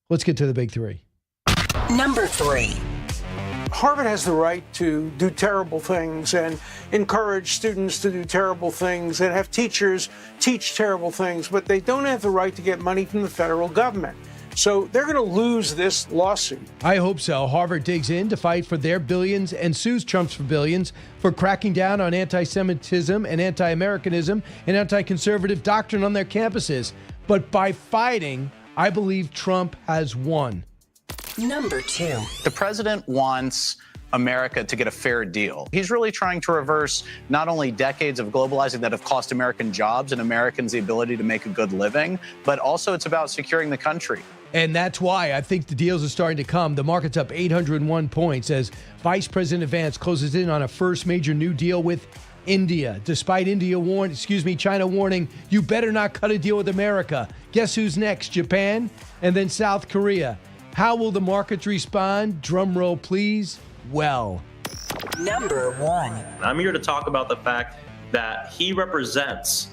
Let's get to the big three. Number 3. Harvard has the right to do terrible things and encourage students to do terrible things and have teachers teach terrible things, but they don't have the right to get money from the federal government. So they're going to lose this lawsuit. I hope so. Harvard digs in to fight for their billions and sues Trump for billions for cracking down on anti-Semitism and anti-Americanism and anti-conservative doctrine on their campuses. But by fighting, I believe Trump has won. Number 2. The president wants America to get a fair deal. He's really trying to reverse not only decades of globalizing that have cost American jobs and Americans the ability to make a good living, but also it's about securing the country. And that's why I think the deals are starting to come. The market's up 801 points as Vice President Vance closes in on a first major new deal with India. Despite China warning, you better not cut a deal with America. Guess who's next? Japan and then South Korea. How will the markets respond? Drum roll, please. Well. Number 1. I'm here to talk about the fact that he represents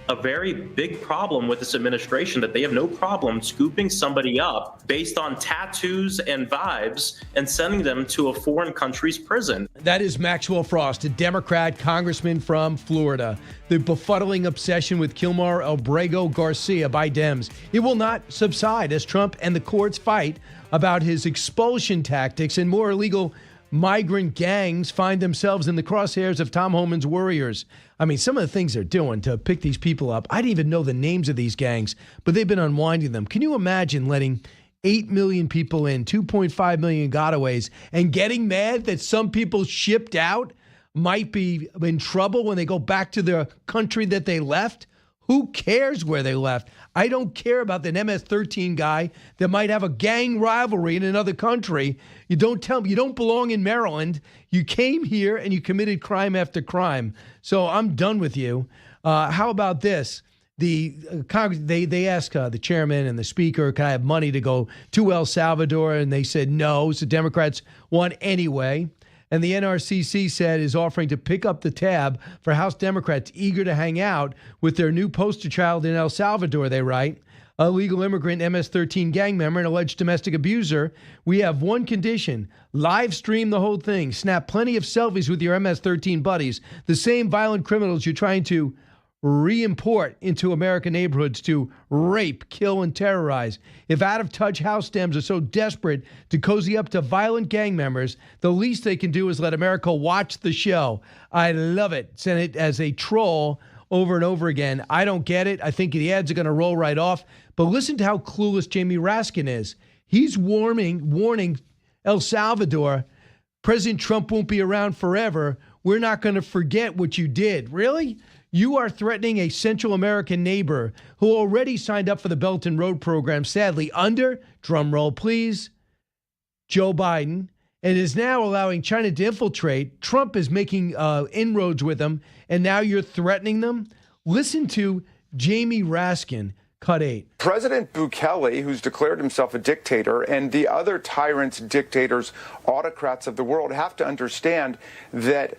a very big problem with this administration, that they have no problem scooping somebody up based on tattoos and vibes and sending them to a foreign country's prison. That is Maxwell Frost, a Democrat congressman from Florida. The befuddling obsession with Kilmar Abrego Garcia by Dems. It will not subside as Trump and the courts fight about his expulsion tactics, and more illegal migrant gangs find themselves in the crosshairs of Tom Homan's warriors. I mean, some of the things they're doing to pick these people up, I didn't even know the names of these gangs, but they've been unwinding them. Can you imagine letting 8 million people in, 2.5 million gotaways, and getting mad that some people shipped out might be in trouble when they go back to their country that they left? Who cares where they left? I don't care about the MS-13 guy that might have a gang rivalry in another country. You don't tell me you don't belong in Maryland. You came here and you committed crime after crime. So I'm done with you. How about this? They asked the chairman and the speaker, can I have money to go to El Salvador? And they said no. So Democrats won anyway. And the NRCC said is offering to pick up the tab for House Democrats eager to hang out with their new poster child in El Salvador, they write. A legal immigrant, MS-13 gang member, and alleged domestic abuser. We have one condition: live stream the whole thing. Snap plenty of selfies with your MS-13 buddies, the same violent criminals you're trying to re-import into American neighborhoods to rape, kill, and terrorize. If out-of-touch House Dems are so desperate to cozy up to violent gang members, the least they can do is let America watch the show. I love it. Send it as a troll over and over again. I don't get it. I think the ads are going to roll right off. But listen to how clueless Jamie Raskin is. He's warning El Salvador, President Trump won't be around forever. We're not going to forget what you did. Really? You are threatening a Central American neighbor who already signed up for the Belt and Road program, sadly, under, drum roll please, Joe Biden, and is now allowing China to infiltrate. Trump is making inroads with them, and now you're threatening them? Listen to Jamie Raskin, cut 8. President Bukele, who's declared himself a dictator, and the other tyrants, dictators, autocrats of the world have to understand that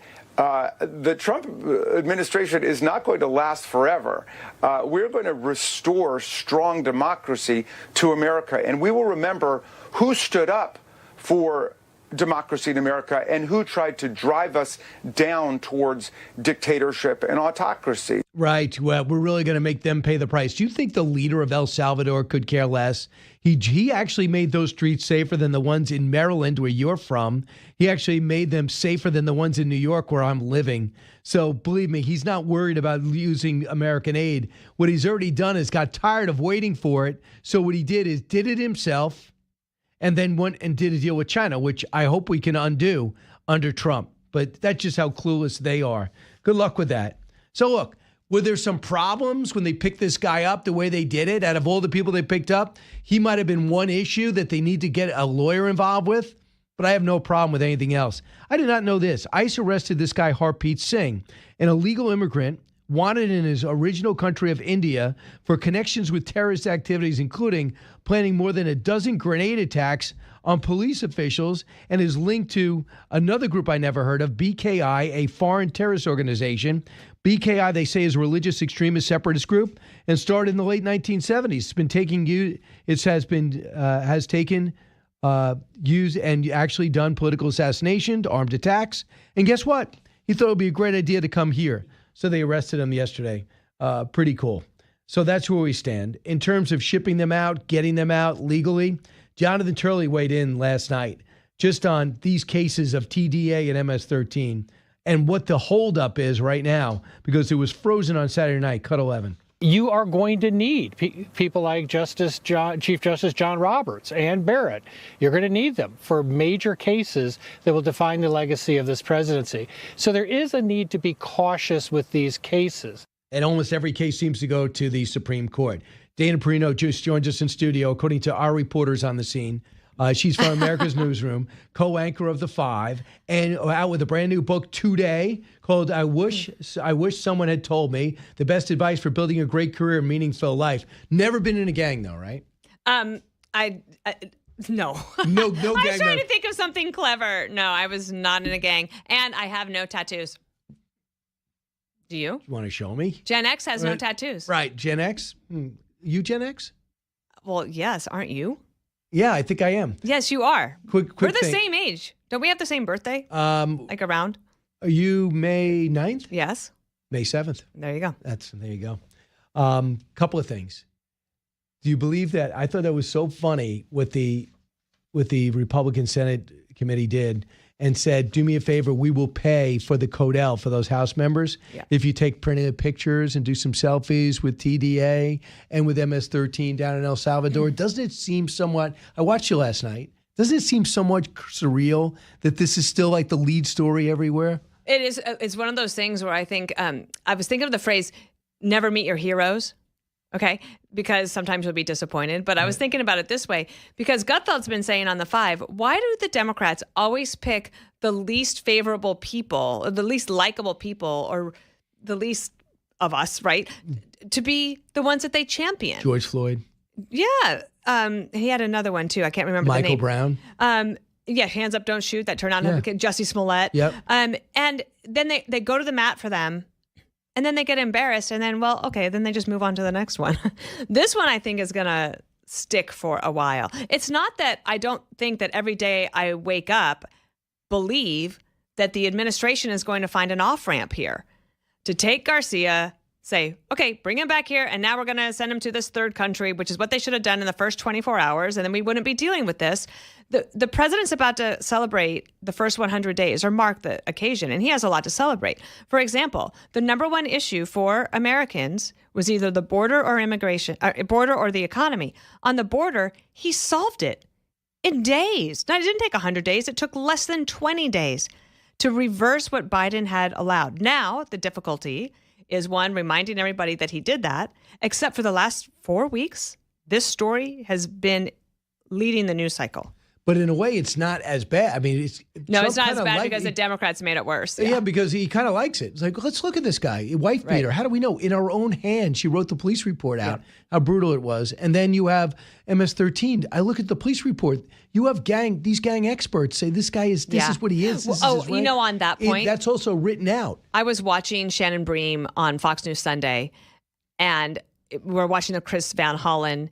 the Trump administration is not going to last forever. We're going to restore strong democracy to America, and we will remember who stood up for democracy in America and who tried to drive us down towards dictatorship and autocracy. Right. Well, we're really going to make them pay the price. Do you think the leader of El Salvador could care less? He actually made those streets safer than the ones in Maryland, where you're from. He actually made them safer than the ones in New York, where I'm living. So believe me, he's not worried about using American aid. What he's already done is got tired of waiting for it. So what he did is did it himself and then went and did a deal with China, which I hope we can undo under Trump. But that's just how clueless they are. Good luck with that. So look, were there some problems when they picked this guy up the way they did it? Out of all the people they picked up, he might have been one issue that they need to get a lawyer involved with, but I have no problem with anything else. I did not know this. ICE arrested this guy, Harpreet Singh, an illegal immigrant wanted in his original country of India for connections with terrorist activities, including planning more than a dozen grenade attacks on police officials, and is linked to another group I never heard of, BKI, a foreign terrorist organization. BKI, they say, is a religious extremist separatist group and started in the late 1970s. It's been used and actually done political assassination, armed attacks. And guess what? He thought it would be a great idea to come here. So they arrested him yesterday. Pretty cool. So that's where we stand. In terms of shipping them out, getting them out legally, Jonathan Turley weighed in last night just on these cases of TDA and MS-13 and what the holdup is right now because it was frozen on Saturday night, cut 11. You are going to need people like Chief Justice John Roberts and Barrett. You're going to need them for major cases that will define the legacy of this presidency. So there is a need to be cautious with these cases. And almost every case seems to go to the Supreme Court. Dana Perino just joins us in studio, according to our reporters on the scene. She's from America's Newsroom, co-anchor of The Five, and out with a brand new book today called I Wish Someone Had Told Me, the best advice for building a great career and meaningful life. Never been in a gang, though, right? No. No I gang. was trying to think of something clever. No, I was not in a gang, and I have no tattoos. Do you? You want to show me? Gen X has no tattoos. Right, Gen X? You Gen X? Well, yes, aren't you? Yeah, I think I am. Yes, you are. Quick We're the thing. same age. Don't we have the same birthday? Like around? Are you May 9th? Yes. May 7th. There you go. There you go. Couple of things. Do you believe that? I thought that was so funny what the Republican Senate committee did and said, do me a favor, we will pay for the Codell for those House members. Yeah. If you take printed pictures and do some selfies with TDA and with MS-13 down in El Salvador. Doesn't it seem somewhat, I watched you last night, doesn't it seem somewhat surreal that this is still like the lead story everywhere? It is. It's one of those things where I think, I was thinking of the phrase, never meet your heroes. Okay, because sometimes you'll be disappointed. But I was thinking about it this way, because Gutfeld's been saying on The Five, why do the Democrats always pick the least favorable people, or the least likable people, or the least of us, right, to be the ones that they champion? George Floyd. Yeah. He had another one, too. I can't remember the name. Michael Brown. Yeah, Hands Up, Don't Shoot, that turned out Jussie Smollett. Yep. And then they go to the mat for them. And then they get embarrassed, and then, well, okay, then they just move on to the next one. This one, I think, is going to stick for a while. It's not that I don't think that every day I wake up, believe that the administration is going to find an off-ramp here to take Garcia, say, okay, bring him back here, and now we're going to send him to this third country, which is what they should have done in the first 24 hours, and then we wouldn't be dealing with this. The president's about to celebrate the first 100 days or mark the occasion, and he has a lot to celebrate. For example, the number one issue for Americans was either the border or immigration, border or the economy. On the border, he solved it in days. Now, it didn't take 100 days. It took less than 20 days to reverse what Biden had allowed. Now, the difficulty is, one, reminding everybody that he did that, except for the last 4 weeks, this story has been leading the news cycle. But in a way, it's not as bad. I mean, it's not as bad because the Democrats made it worse. Yeah, because he kind of likes it. It's like, let's look at this guy, wife beater. Right. How do we know? In her own hand, she wrote the police report out, how brutal it was. And then you have MS-13. I look at the police report. You have these gang experts say this guy is, this is what he is. You know, on that point. That's also written out. I was watching Shannon Bream on Fox News Sunday, and we're watching the Chris Van Hollen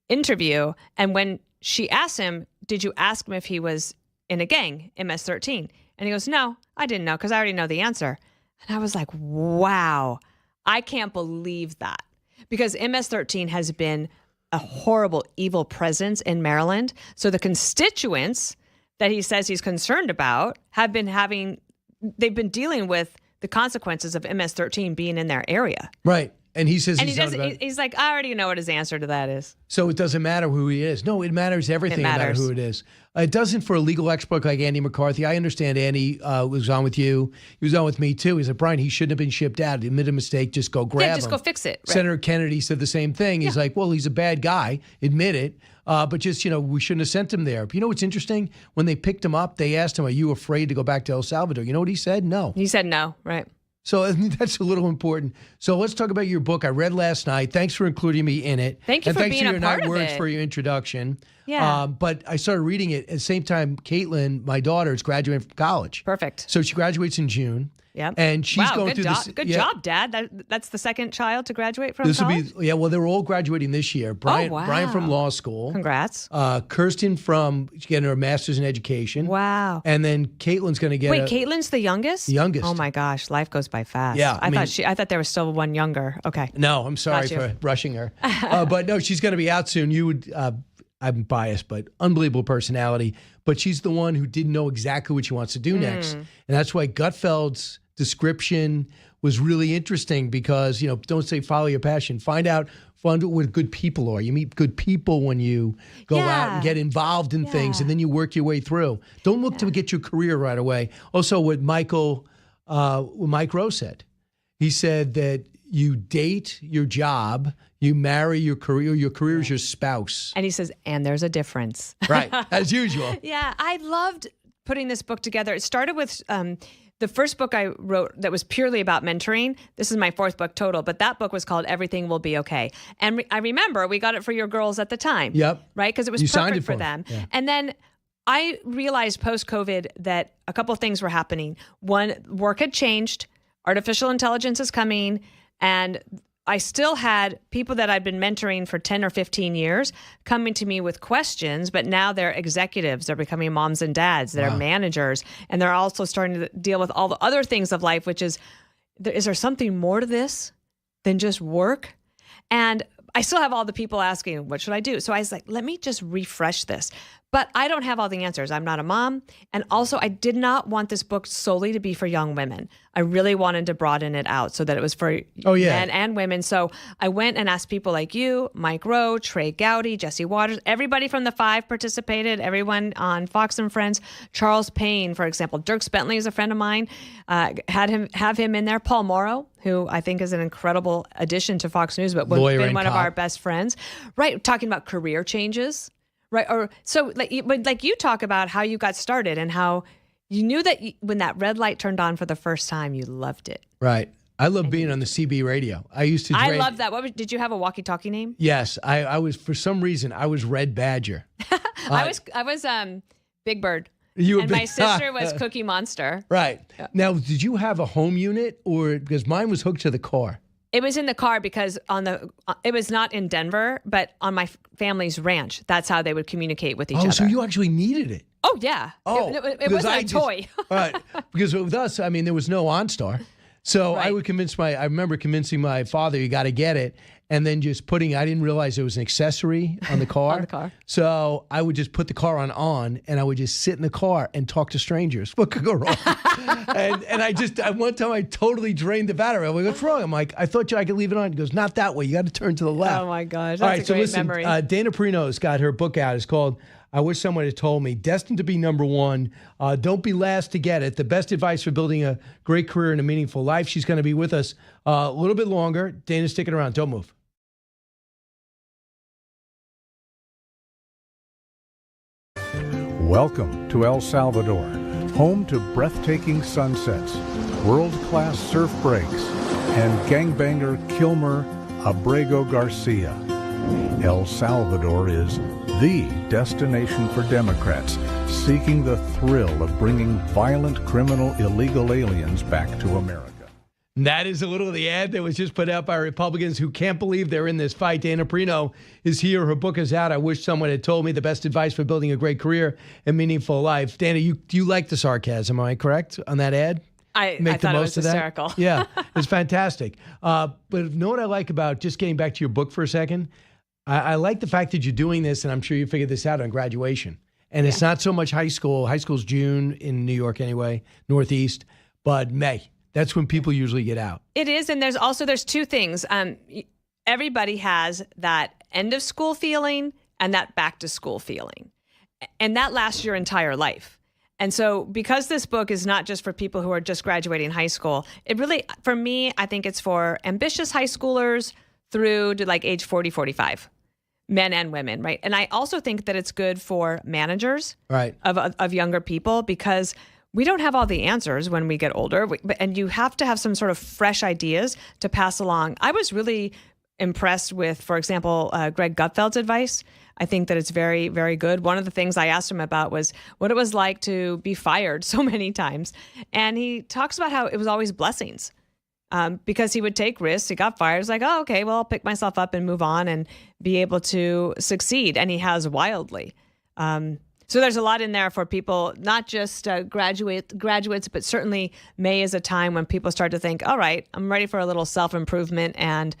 interview. And when she asked him, did you ask him if he was in a gang, MS-13? And he goes, no, I didn't know because I already know the answer. And I was like, wow, I can't believe that. Because MS-13 has been a horrible, evil presence in Maryland. So the constituents that he says he's concerned about they've been dealing with the consequences of MS-13 being in their area. Right. And he says he's like, I already know what his answer to that is. So it doesn't matter who he is. No, it matters everything. It matters who it is. It doesn't for a legal expert like Andy McCarthy. I understand Andy was on with you. He was on with me too. He's like, Brian, he shouldn't have been shipped out. He made a mistake. Just go grab him. Just go fix it. Right. Senator Kennedy said the same thing. He's like, well, he's a bad guy. Admit it. But just, we shouldn't have sent him there. But you know what's interesting? When they picked him up, they asked him, are you afraid to go back to El Salvador? You know what he said? No. He said no, right. So that's a little important. So let's talk about your book. I read last night. Thanks for including me in it. Thank you for being a part of it. Thanks for your nice words for your introduction. Yeah. But I started reading it at the same time. Caitlin, my daughter, is graduating from college. Perfect. So she graduates in June. Yep. And she's going good through job. this. Good job, Dad. That's the second child to graduate from This will college? be, well, they're all graduating this year. Brian, wow. Brian from law school. Congrats. Kirsten from getting her master's in education. Wow. And then Caitlin's going to get Caitlin's the youngest? The youngest. Oh my gosh, life goes by fast. Yeah, I thought there was still one younger. Okay. No, I'm sorry for rushing her. But no, she's going to be out soon. You would, I'm biased, but unbelievable personality. But she's the one who didn't know exactly what she wants to do next. And that's why Gutfeld's description was really interesting because, don't say follow your passion. Find out what good people are. You meet good people when you go out and get involved in things, and then you work your way through. Don't look to get your career right away. Also, what Mike Rowe said. He said that you date your job, you marry your career is your spouse. And he says, and there's a difference. Right, as usual. Yeah, I loved putting this book together. It started with the first book I wrote that was purely about mentoring. This is my fourth book total, but that book was called Everything Will Be Okay. And I remember we got it for your girls at the time. Yep. Right? Because it was perfect for them. Yeah. And then I realized post-COVID that a couple of things were happening. One, work had changed. Artificial intelligence is coming. And I still had people that I'd been mentoring for 10 or 15 years coming to me with questions, but now they're executives. They're becoming moms and dads. They're managers. And they're also starting to deal with all the other things of life, which is there something more to this than just work? And I still have all the people asking, what should I do? So I was like, let me just refresh this. But I don't have all the answers. I'm not a mom. And also, I did not want this book solely to be for young women. I really wanted to broaden it out so that it was for men and women. So I went and asked people like you, Mike Rowe, Trey Gowdy, Jesse Waters, everybody from the Five participated, everyone on Fox and Friends, Charles Payne, for example. Dierks Bentley is a friend of mine, have him in there. Paul Morrow, who I think is an incredible addition to Fox News, but was been one of our best friends. Right, talking about career changes. Right. Or so like you talk about how you got started and how you knew that when that red light turned on for the first time, you loved it. Right. I love being on the CB radio. I used to. I love that. Did you have a walkie-talkie name? Yes. I was, for some reason, I was Red Badger. I was Big Bird. You were and my sister was Cookie Monster. Right. Yeah. Now, did you have a home unit or because mine was hooked to the car? It was in the car because it was not in Denver, but on my family's ranch. That's how they would communicate with each other. Oh, so you actually needed it? Oh, yeah. Oh, it wasn't a toy. Right. Because with us, I mean, there was no OnStar. So I would I remember convincing my father, you got to get it. And then just I didn't realize there was an accessory on the car. On the car. So I would just put the car on, and I would just sit in the car and talk to strangers. What could go wrong? and one time I totally drained the battery. I'm like, what's wrong? I'm like, I thought I could leave it on. He goes, not that way. You got to turn to the left. Oh my gosh. All right, That's a great memory. Dana Perino's got her book out. It's called I Wish Someone Had Told Me, Destined to Be Number One. Don't be last to get it. The best advice for building a great career and a meaningful life. She's going to be with us a little bit longer. Dana's sticking around. Don't move. Welcome to El Salvador, home to breathtaking sunsets, world-class surf breaks, and gangbanger Kilmar Abrego Garcia. El Salvador is the destination for Democrats seeking the thrill of bringing violent, criminal, illegal aliens back to America. That is a little of the ad that was just put out by Republicans who can't believe they're in this fight. Dana Perino is here. Her book is out. I Wish Someone Had Told Me, the best advice for building a great career and meaningful life. Dana, do you like the sarcasm? Am I correct on that ad? I thought it was hysterical. Yeah, it's fantastic. But you know what I like about just getting back to your book for a second? I like the fact that you're doing this, and I'm sure you figured this out on graduation. And it's not so much high school. High school's June in New York anyway, Northeast, but May. That's when people usually get out. It is, and there's two things. Everybody has that end of school feeling and that back to school feeling, and that lasts your entire life. And so because this book is not just for people who are just graduating high school, it really, for me, I think it's for ambitious high schoolers through to like age 40, 45, men and women, right? And I also think that it's good for managers of younger people because we don't have all the answers when we get older, and you have to have some sort of fresh ideas to pass along. I was really impressed with, for example, Greg Gutfeld's advice. I think that it's very, very good. One of the things I asked him about was what it was like to be fired so many times. And he talks about how it was always blessings because he would take risks. He got fired. It's like, oh, okay, well, I'll pick myself up and move on and be able to succeed. And he has wildly. So there's a lot in there for people, not just graduates, but certainly May is a time when people start to think, all right, I'm ready for a little self-improvement and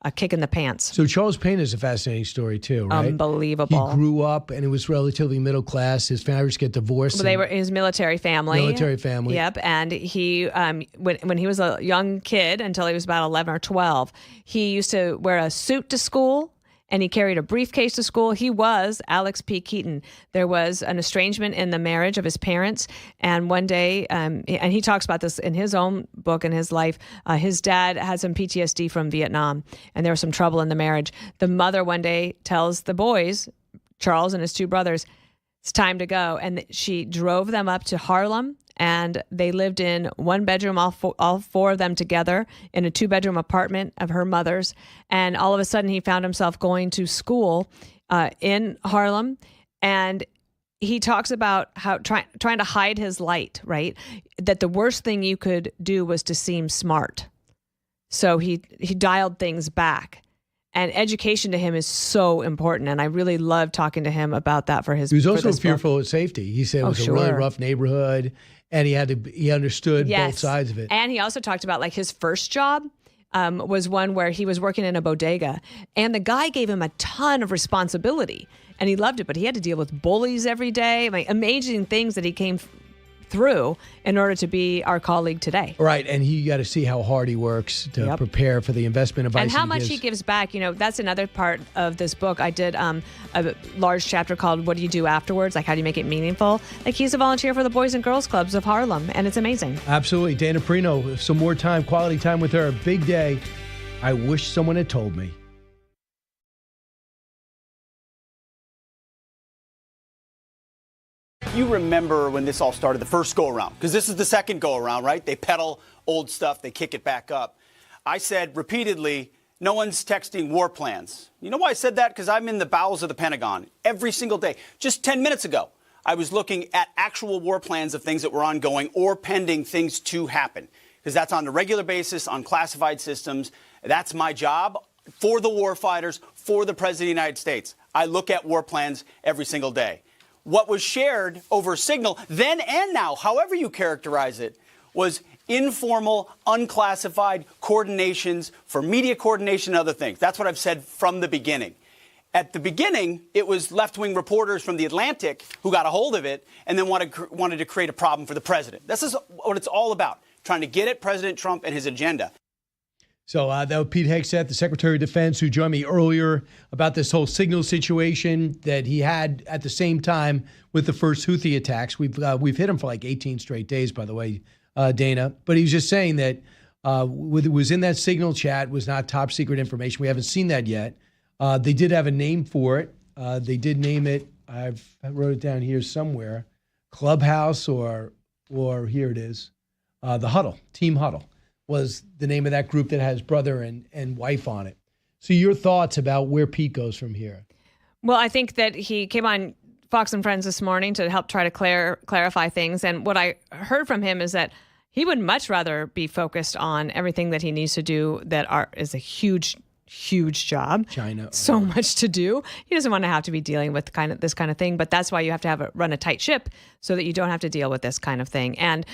a kick in the pants. So Charles Payne is a fascinating story too, right? Unbelievable. He grew up and it was relatively middle class. His parents get divorced. Well, they were his military family. Military family. Yep. And he, when he was a young kid, until he was about 11 or 12, he used to wear a suit to school. And he carried a briefcase to school. He was Alex P. Keaton. There was an estrangement in the marriage of his parents. And one day, and he talks about this in his own book and his life, his dad had some PTSD from Vietnam, and there was some trouble in the marriage. The mother one day tells the boys, Charles and his two brothers, it's time to go. And she drove them up to Harlem. And they lived in one bedroom, all four of them together, in a 2-bedroom apartment of her mother's. And all of a sudden, he found himself going to school in Harlem. And he talks about how trying to hide his light, right? That the worst thing you could do was to seem smart. So he dialed things back. And education to him is so important. And I really love talking to him about that for his He was also book. fearful of safety. He said it was a really rough neighborhood. And he understood both sides of it. And he also talked about like his first job was one where he was working in a bodega, and the guy gave him a ton of responsibility, and he loved it. But he had to deal with bullies every day. I mean, amazing things that he came through in order to be our colleague today. Right, and you got to see how hard he works to prepare for the investment advice. And how much he gives back. You know, that's another part of this book. I did a large chapter called "What Do You Do Afterwards?" Like, how do you make it meaningful? Like, he's a volunteer for the Boys and Girls Clubs of Harlem, and it's amazing. Absolutely. Dana Perino, some more time, quality time with her. Big day. I wish someone had told me. You remember when this all started, the first go-around, because this is the second go-around, right? They peddle old stuff, they kick it back up. I said repeatedly, no one's texting war plans. You know why I said that? Because I'm in the bowels of the Pentagon every single day. Just 10 minutes ago, I was looking at actual war plans of things that were ongoing or pending things to happen, because that's on a regular basis on classified systems. That's my job for the war fighters, for the President of the United States. I look at war plans every single day. What was shared over Signal, then and now, however you characterize it, was informal, unclassified coordinations for media coordination and other things. That's what I've said from the beginning. At the beginning, it was left-wing reporters from The Atlantic who got a hold of it and then wanted to create a problem for the president. This is what it's all about, trying to get at President Trump and his agenda. So that was Pete Hegseth, the Secretary of Defense, who joined me earlier about this whole Signal situation that he had at the same time with the first Houthi attacks. We've hit him for like 18 straight days, by the way, Dana. But he was just saying that what was in that Signal chat was not top secret information. We haven't seen that yet. They did have a name for it. They did name it. I wrote it down here somewhere. Clubhouse or here it is. The Huddle, Team Huddle was the name of that group that has brother and wife on it. So your thoughts about where Pete goes from here? Well, I think that he came on Fox and Friends this morning to help try to clarify things. And what I heard from him is that he would much rather be focused on everything that he needs to do that is a huge job. China. So much to do. He doesn't want to have to be dealing with this kind of thing, but that's why you have to run a tight ship so that you don't have to deal with this kind of thing. And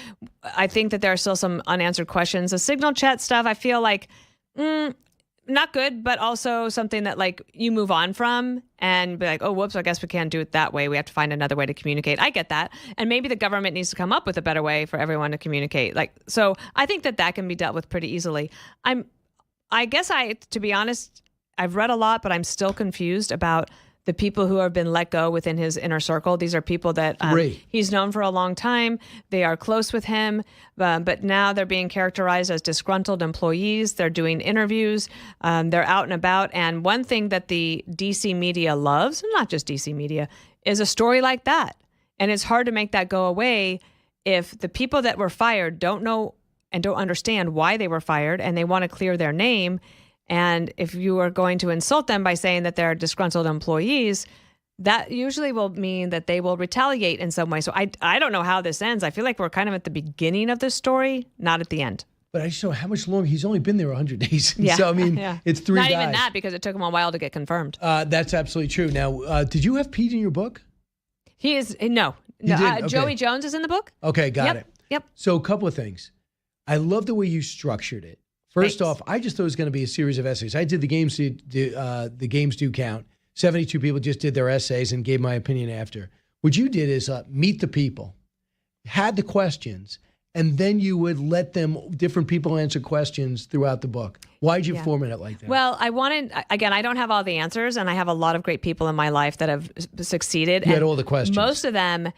I think that there are still some unanswered questions. The Signal chat stuff, I feel like not good, but also something that like you move on from and be like, oh, whoops, I guess we can't do it that way. We have to find another way to communicate. I get that. And maybe the government needs to come up with a better way for everyone to communicate. So I think that can be dealt with pretty easily. I guess to be honest, I've read a lot, but I'm still confused about the people who have been let go within his inner circle. These are people that he's known for a long time. They are close with him, but now they're being characterized as disgruntled employees. They're doing interviews. They're out and about. And one thing that the DC media loves, not just DC media, is a story like that. And it's hard to make that go away if the people that were fired don't know and don't understand why they were fired, and they want to clear their name. And if you are going to insult them by saying that they're disgruntled employees, that usually will mean that they will retaliate in some way. So I don't know how this ends. I feel like we're kind of at the beginning of the story, not at the end. But I just know how much longer. He's only been there 100 days. Yeah. So, I mean, it's 3 Not guys. even that, because it took him a while to get confirmed. That's absolutely true. Now, did you have Pete in your book? He is, no. didn't? Okay. Joey Jones is in the book? Okay, got it. Yep. So a couple of things. I love the way you structured it. First Thanks. off, I just thought it was going to be a series of essays. I did the games do count. 72 people just did their essays and gave my opinion after. What you did is meet the people, had the questions, and then you would let different people answer questions throughout the book. Why'd you format it like that? Well, I don't have all the answers, and I have a lot of great people in my life that have succeeded. You had all the questions. Most of them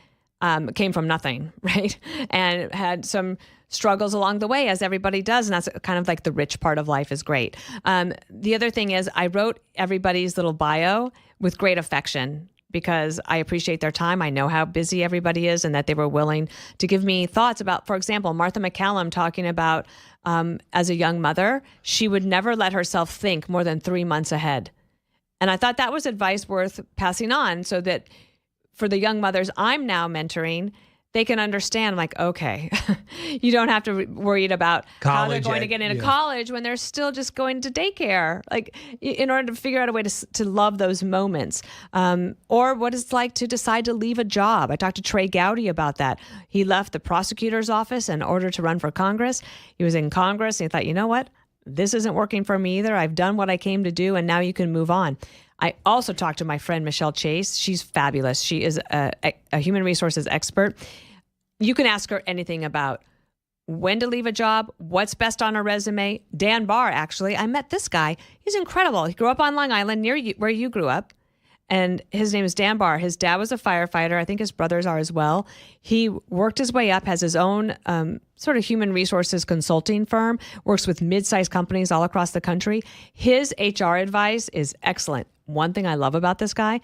came from nothing, right? And had some struggles along the way, as everybody does. And that's kind of like the rich part of life is great. The other thing is I wrote everybody's little bio with great affection, because I appreciate their time. I know how busy everybody is, and that they were willing to give me thoughts about, for example, Martha McCallum talking about as a young mother, she would never let herself think more than 3 months ahead. And I thought that was advice worth passing on, so that for the young mothers I'm now mentoring, they can understand, like, okay, you don't have to be worried about how they're going to get into college when they're still just going to daycare, like, in order to figure out a way to love those moments. Or what it's like to decide to leave a job. I talked to Trey Gowdy about that. He left the prosecutor's office in order to run for Congress. He was in Congress and he thought, you know what? This isn't working for me either. I've done what I came to do, and now you can move on. I also talked to my friend Michelle Chase. She's fabulous. She is a human resources expert. You can ask her anything about when to leave a job, what's best on a resume. Dan Barr, actually, I met this guy. He's incredible. He grew up on Long Island, near you, where you grew up. And his name is Dan Barr. His dad was a firefighter. I think his brothers are as well. He worked his way up, has his own sort of human resources consulting firm, works with mid-sized companies all across the country. His HR advice is excellent. One thing I love about this guy,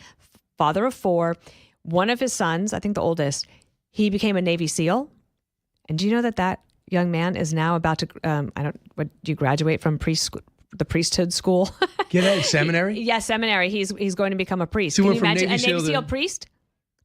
father of 4, one of his sons, I think the oldest, he became a Navy SEAL. And do you know that young man is now about to, do you graduate from the priesthood school? Get out of seminary? Yeah, seminary. He's going to become a priest. So Can you imagine Navy a Navy SEAL priest?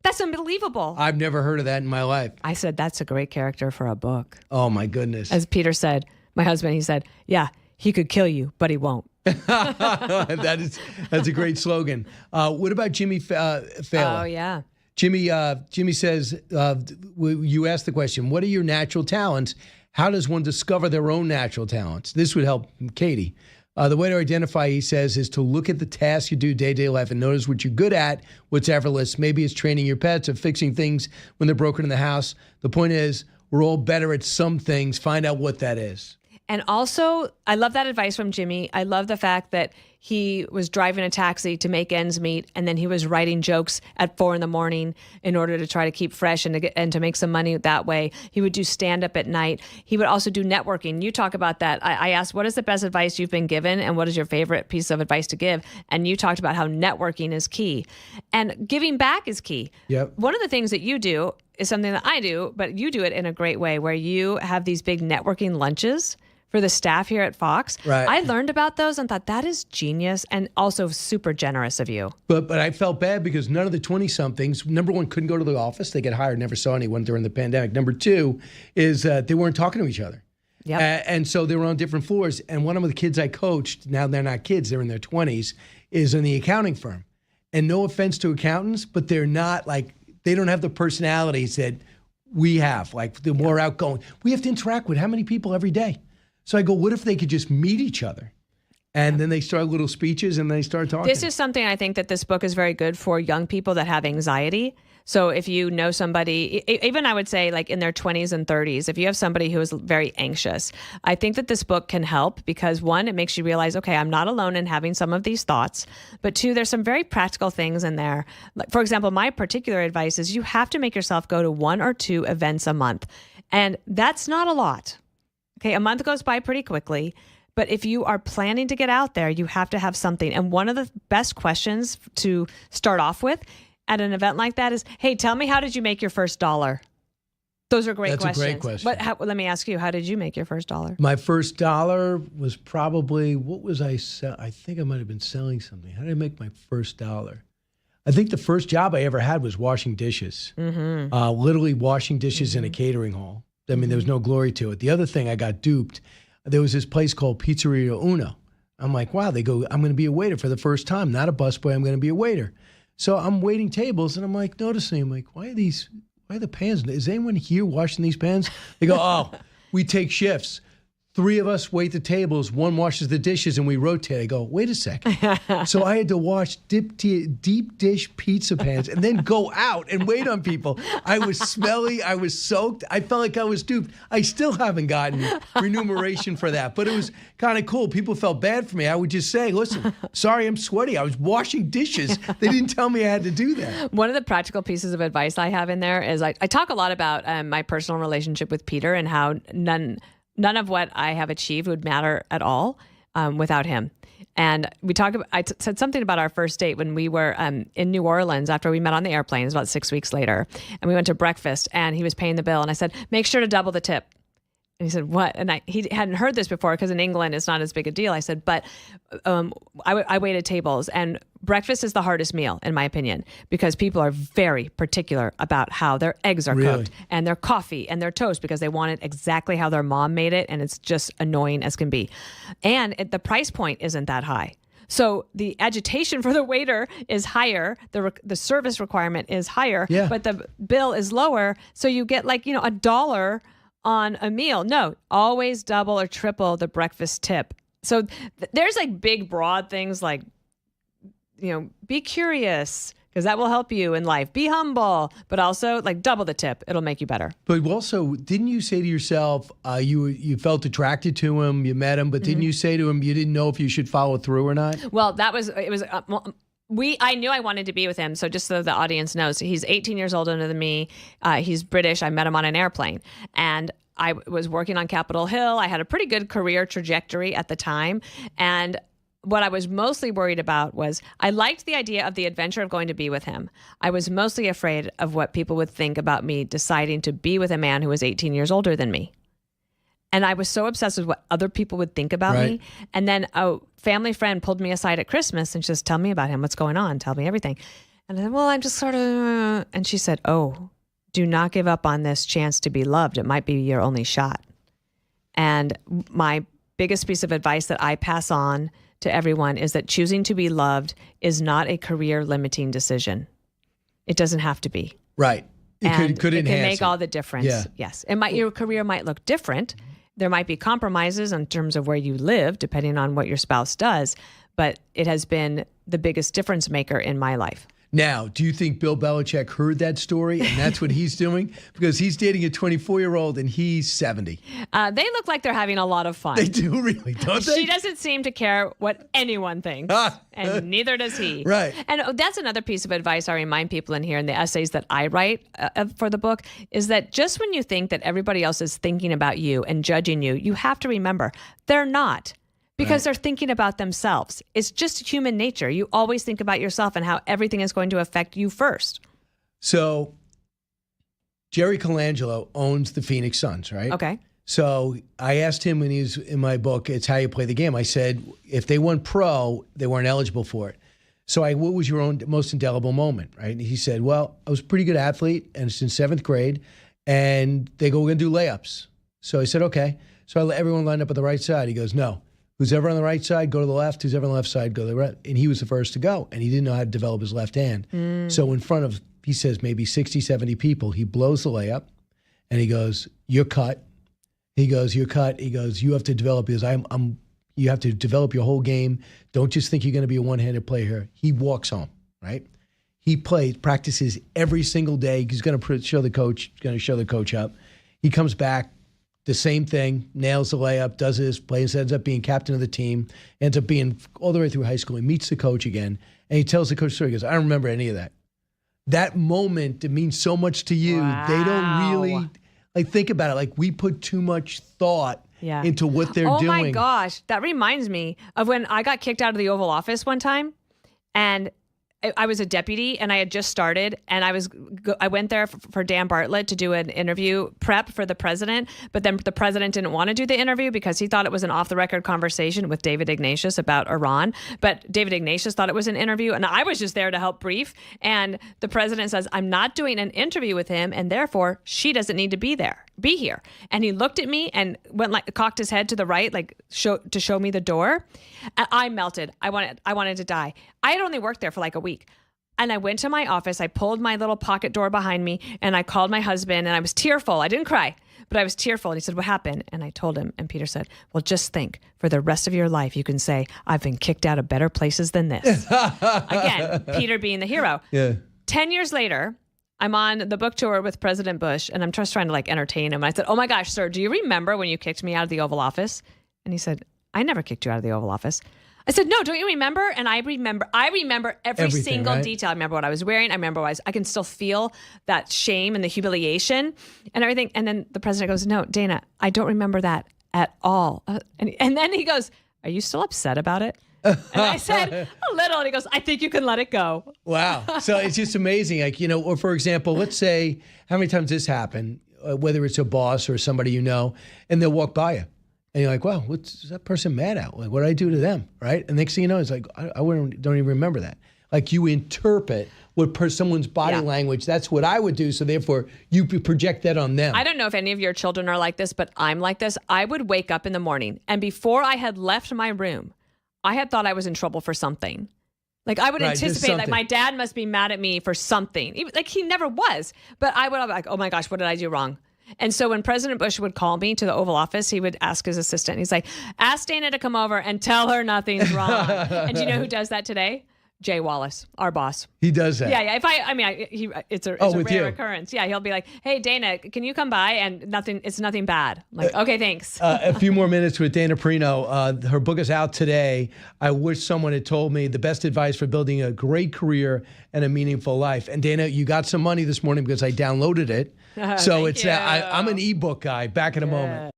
That's unbelievable. I've never heard of that in my life. I said, that's a great character for a book. Oh, my goodness. As Peter said, my husband, he said, yeah, he could kill you, but he won't. That's a great slogan. What about Jimmy Fallon? Oh, yeah. Jimmy says, you asked the question, what are your natural talents? How does one discover their own natural talents? This would help Katie. The way to identify, he says, is to look at the tasks you do day-to-day life and notice what you're good at, what's effortless. Maybe it's training your pets or fixing things when they're broken in the house. The point is, we're all better at some things. Find out what that is. And also, I love that advice from Jimmy. I love the fact that he was driving a taxi to make ends meet, and then he was writing jokes at 4 a.m. in order to try to keep fresh and to make some money that way. He would do stand-up at night. He would also do networking. You talk about that. I asked, what is the best advice you've been given, and what is your favorite piece of advice to give? And you talked about how networking is key. And giving back is key. Yep. One of the things that you do is something that I do, but you do it in a great way, where you have these big networking lunches for the staff here at Fox. Right. I learned about those and thought that is genius and also super generous of you. But I felt bad because none of the 20-somethings, number one, couldn't go to the office. They get hired, never saw anyone during the pandemic. Number two is they weren't talking to each other. Yep. And so they were on different floors. And one of the kids I coached, now they're not kids, they're in their 20s, is in the accounting firm. And no offense to accountants, but they're not like, they don't have the personalities that we have. Like, the more outgoing. We have to interact with how many people every day? So I go, what if they could just meet each other? And then they start little speeches and they start talking. This is something I think that this book is very good for young people that have anxiety. So if you know somebody, even I would say like in their 20s and 30s, if you have somebody who is very anxious, I think that this book can help because, one, it makes you realize, okay, I'm not alone in having some of these thoughts. But two, there's some very practical things in there. Like, for example, my particular advice is you have to make yourself go to 1 or 2 events a month. And that's not a lot. Okay, a month goes by pretty quickly, but if you are planning to get out there, you have to have something. And one of the best questions to start off with at an event like that is, hey, tell me, how did you make your first $1? Those are great That's questions. a great question. But let me ask you, how did you make your first dollar? My first dollar was probably, what was I selling? I think I might have been selling something. How did I make my first dollar? I think the first job I ever had was washing dishes. Literally washing dishes in a catering hall. I mean, there was no glory to it. The other thing, I got duped. There was this place called Pizzeria Uno. I'm like, wow, they go, I'm going to be a waiter for the first time, not a busboy, I'm going to be a waiter. So I'm waiting tables, and I'm like, noticing, I'm like, why are the pans? Is anyone here washing these pans? They go, oh, we take shifts. 3 of us wait the tables, 1 washes the dishes, and we rotate. I go, wait a second. So I had to wash deep dish pizza pans and then go out and wait on people. I was smelly. I was soaked. I felt like I was duped. I still haven't gotten remuneration for that, but it was kind of cool. People felt bad for me. I would just say, listen, sorry, I'm sweaty. I was washing dishes. They didn't tell me I had to do that. One of the practical pieces of advice I have in there is I talk a lot about my personal relationship with Peter and how none of what I have achieved would matter at all without him. And I said something about our first date when we were in New Orleans after we met on the airplane. It was about 6 weeks later. And we went to breakfast and he was paying the bill. And I said, make sure to double the tip. And he said, what? And he hadn't heard this before because in England it's not as big a deal. I said, but I waited tables, and breakfast is the hardest meal, in my opinion, because people are very particular about how their eggs are cooked and their coffee and their toast because they want it exactly how their mom made it, and it's just annoying as can be. And the price point isn't that high. So the agitation for the waiter is higher, the service requirement is higher, but the bill is lower, so you get $1 on a meal. No, always double or triple the breakfast tip. So there's big, broad things like, be curious because that will help you in life. Be humble, but also double the tip. It'll make you better. But also, didn't you say to yourself, you felt attracted to him, you met him, but didn't you say to him you didn't know if you should follow through or not? Well, I knew I wanted to be with him. So just so the audience knows, he's 18 years older than me. He's British. I met him on an airplane. And I was working on Capitol Hill. I had a pretty good career trajectory at the time. And what I was mostly worried about was I liked the idea of the adventure of going to be with him. I was mostly afraid of what people would think about me deciding to be with a man who was 18 years older than me. And I was so obsessed with what other people would think about me. And then a family friend pulled me aside at Christmas and just tell me about him. What's going on? Tell me everything. And I said, well, I'm just sort of, and she said, oh, do not give up on this chance to be loved. It might be your only shot. And my biggest piece of advice that I pass on to everyone is that choosing to be loved is not a career limiting decision. It doesn't have to be. Right. It could can enhance make all the difference. Yeah. Yes. Your career might look different. There might be compromises in terms of where you live, depending on what your spouse does, but it has been the biggest difference maker in my life. Now, do you think Bill Belichick heard that story and that's what he's doing? Because he's dating a 24-year-old and he's 70. They look like they're having a lot of fun. They do really, don't they? She doesn't seem to care what anyone thinks, and neither does he. Right. And that's another piece of advice I remind people in here in the essays that I write for the book, is that just when you think that everybody else is thinking about you and judging you, you have to remember they're not. Because they're thinking about themselves. It's just human nature. You always think about yourself and how everything is going to affect you first. So Jerry Colangelo owns the Phoenix Suns, right? Okay. So I asked him when he was in my book, it's how you play the game. I said, if they went pro, they weren't eligible for it. So what was your own most indelible moment, right? And he said, well, I was a pretty good athlete, and it's in 7th grade, and they go, we're going to do layups. So I said, okay. So I let everyone line up on the right side. He goes, no. Who's ever on the right side, go to the left. Who's ever on the left side, go to the right. And he was the first to go, and he didn't know how to develop his left hand. So in front of, he says, maybe 60, 70 people, he blows the layup, and he goes, you're cut. He goes, you're cut. He goes, you have to develop, because you have to develop your whole game. Don't just think you're going to be a one-handed player here. He walks home, right? He practices every single day. He's going to show the coach up. He comes back. The same thing, nails the layup, does his plays, ends up being captain of the team, ends up being all the way through high school. He meets the coach again, and he tells the coach story. He goes, I don't remember any of that. That moment, it means so much to you. Wow. They don't really, think about it. We put too much thought into what they're doing. Oh my gosh, that reminds me of when I got kicked out of the Oval Office one time, and I was a deputy and I had just started, and I went there for Dan Bartlett to do an interview prep for the president, but then the president didn't want to do the interview because he thought it was an off-the-record conversation with David Ignatius about Iran, but David Ignatius thought it was an interview, and I was just there to help brief, and the president says, I'm not doing an interview with him, and therefore she doesn't need to be here. And he looked at me and cocked his head to the right, to show me the door. And I melted. I wanted to die. I had only worked there for like a week. And I went to my office. I pulled my little pocket door behind me and I called my husband, and I was tearful. I didn't cry, but I was tearful. And he said, what happened? And I told him, and Peter said, well, just think, for the rest of your life, you can say, I've been kicked out of better places than this. Again, Peter being the hero. Yeah. 10 years later, I'm on the book tour with President Bush, and I'm just trying to entertain him. And I said, oh my gosh, sir, do you remember when you kicked me out of the Oval Office? And he said, I never kicked you out of the Oval Office. I said, no, don't you remember? And I remember every single detail. I remember what I was wearing. I remember I can still feel that shame and the humiliation and everything. And then the president goes, no, Dana, I don't remember that at all. And then he goes, are you still upset about it? And I said, a little. And he goes, I think you can let it go. Wow. So it's just amazing. Or for example, let's say, how many times this happened, whether it's a boss or somebody you know, and they'll walk by you. And you're like, wow, what's that person mad at? Like, what did I do to them, right? And next thing you know, it's like, I don't even remember that. Like, you interpret someone's body language. That's what I would do, so therefore you project that on them. I don't know if any of your children are like this, but I'm like this. I would wake up in the morning, and before I had left my room, I had thought I was in trouble for something. Like, I would anticipate, like, my dad must be mad at me for something. Like, he never was. But I would be like, oh my gosh, what did I do wrong? And so when President Bush would call me to the Oval Office, he would ask his assistant. He's like, ask Dana to come over and tell her nothing's wrong. And do you know who does that today? Jay Wallace, our boss. He does that. Yeah. It's a rare occurrence. Yeah, he'll be like, "Hey, Dana, can you come by?" And it's nothing bad. I'm like, okay, thanks. A few more minutes with Dana Perino. Her book is out today. I wish someone had told me the best advice for building a great career and a meaningful life. And Dana, you got some money this morning because I downloaded it. So it's I'm an ebook guy. Back in a moment.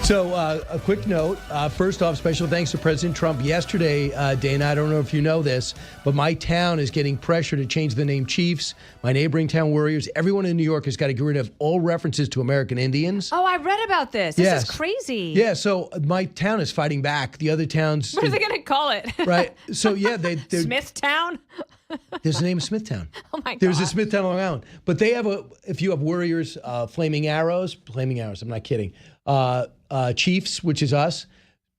So a quick note. First off, special thanks to President Trump. Yesterday, Dana, I don't know if you know this, but my town is getting pressure to change the name Chiefs. My neighboring town, Warriors. Everyone in New York has got to get rid of all references to American Indians. Oh, I read about this. This is crazy. Yeah, so my town is fighting back. The other towns... What are they going to call it? Right. So, yeah, they're Smithtown? There's a name of Smithtown. Oh, my God. There's a Smithtown on Long Island. But they have if you have Warriors, Flaming Arrows, I'm not kidding, Chiefs, which is us,